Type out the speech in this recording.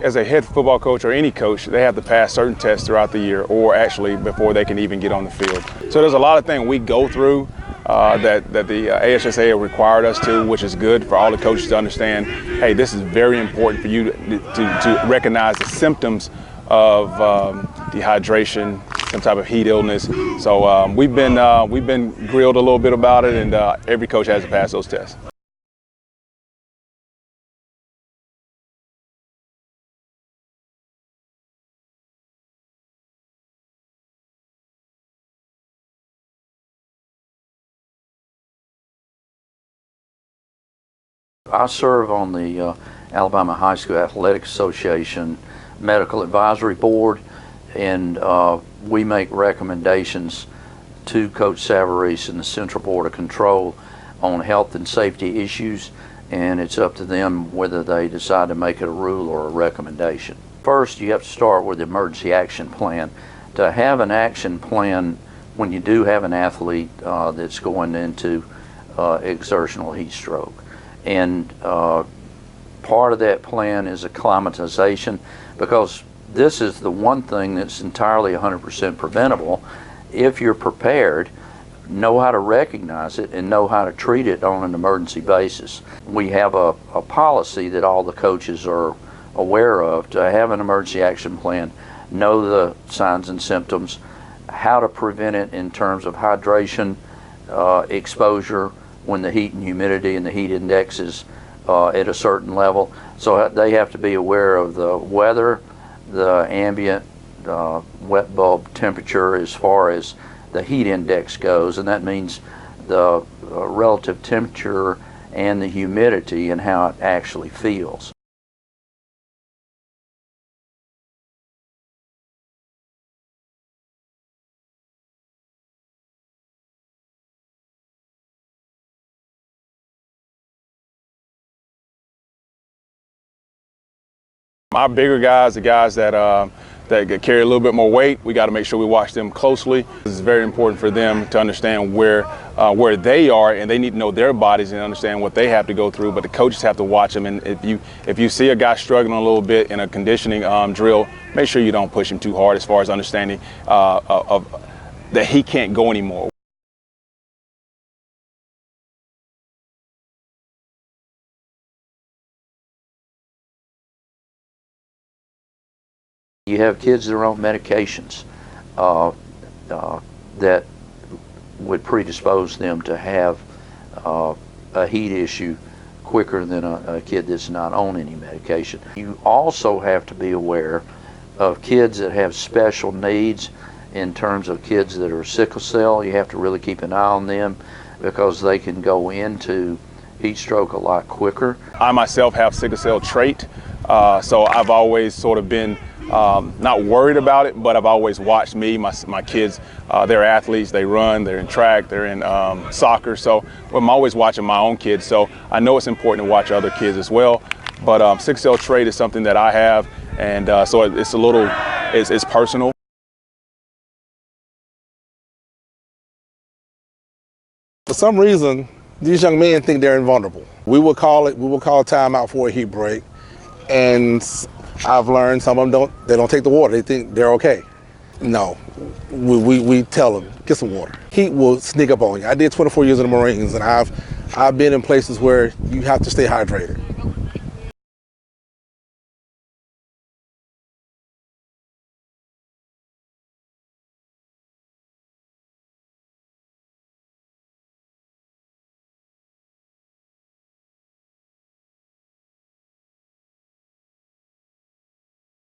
As a head football coach or any coach, they have to pass certain tests throughout the year, or actually before they can even get on the field. So there's a lot of things we go through that the AHSAA required us to, which is good for all the coaches to understand. Hey, this is very important for you to recognize the symptoms of dehydration, some type of heat illness. So we've been grilled a little bit about it, and every coach has to pass those tests. I serve on the Alabama High School Athletic Association Medical Advisory Board, and we make recommendations to Coach Savarese and the Central Board of Control on health and safety issues, and it's up to them whether they decide to make it a rule or a recommendation. First, you have to start with the emergency action plan. To have an action plan when you do have an athlete that's going into exertional heat stroke. And part of that plan is acclimatization, because this is the one thing that's entirely 100% preventable. If you're prepared, know how to recognize it and know how to treat it on an emergency basis. We have a policy that all the coaches are aware of to have an emergency action plan, know the signs and symptoms, how to prevent it in terms of hydration, exposure, when the heat and humidity and the heat index is at a certain level. So they have to be aware of the weather, the ambient wet bulb temperature as far as the heat index goes, and that means the relative temperature and the humidity and how it actually feels. Our bigger guys, the guys that carry a little bit more weight, we got to make sure we watch them closely. It's very important for them to understand where they are, and they need to know their bodies and understand what they have to go through. But the coaches have to watch them. And if you see a guy struggling a little bit in a conditioning drill, make sure you don't push him too hard as far as understanding that he can't go anymore. You have kids that are on medications that would predispose them to have a heat issue quicker than a kid that's not on any medication. You also have to be aware of kids that have special needs in terms of kids that are sickle cell. You have to really keep an eye on them because they can go into heat stroke a lot quicker. I myself have sickle cell trait, so I've always sort of been not worried about it, but I've always watched my kids. They're athletes, they run, they're in track, they're in soccer, so I'm always watching my own kids. So I know it's important to watch other kids as well. But sickle cell trait is something that I have, and so it's a little, it's personal. For some reason, these young men think they're invulnerable. We will call timeout for a heat break, and I've learned some of them don't take the water. They think they're okay. No, we tell them, get some water. Heat will sneak up on you. I did 24 years in the Marines, and I've been in places where you have to stay hydrated.